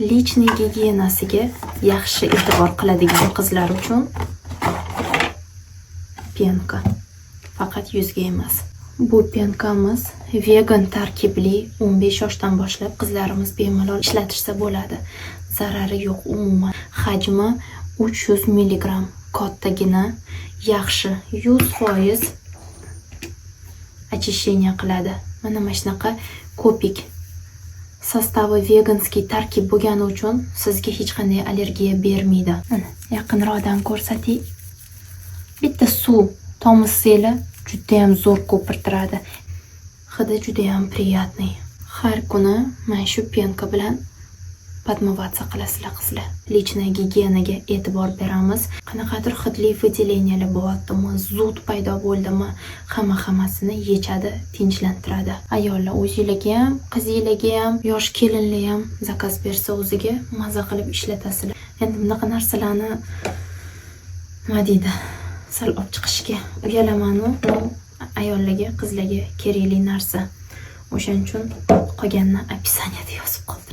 Lichniy gigiyenasiga yaxshi e'tibor qiladigan qizlar uchun penka. Faqat yuzga emas. Bu penkamiz vegan tarkibli 15 yoshdan boshlab qizlarimiz bemalol ishlatishsa bo'ladi. Zarari yo'q umuman. Hajmi 300 mg. Kattagina, yaxshi 100% очищение qiladi. Mana shunaqa ko'pik. Sostavi veganskiy tarkib bo'lgani uchun sizga hech qanday allergiya bermaydi. Mana yaqinroqdan ko'rsating. Bitta suv tomizsanglar juda ham zo'r ko'pirtiradi. Hidi juda ham приятный. Har kuni mana shu penka bilan подмываться qilasizlar qizlar. Lichniy gigiyenaga e'tibor beramiz. Qanaqadir hidli выделениyalar bo'lyaptimi, zud paydo bo'ldimi, hammasini yechadi, tinchlantiradi. Ayollar o'zingizga ham, qizingizga ham, yosh kelinlar ham zakaz bersa o'ziga maza qilib ishlatasizlar. Endi bunaqa narsalarni nima deydi? Sal olib chiqishga uyalaman-u, ayollarga, qizlarga kerakli narsa. O'shaning uchun qolganini описаниеda yozib qoldim.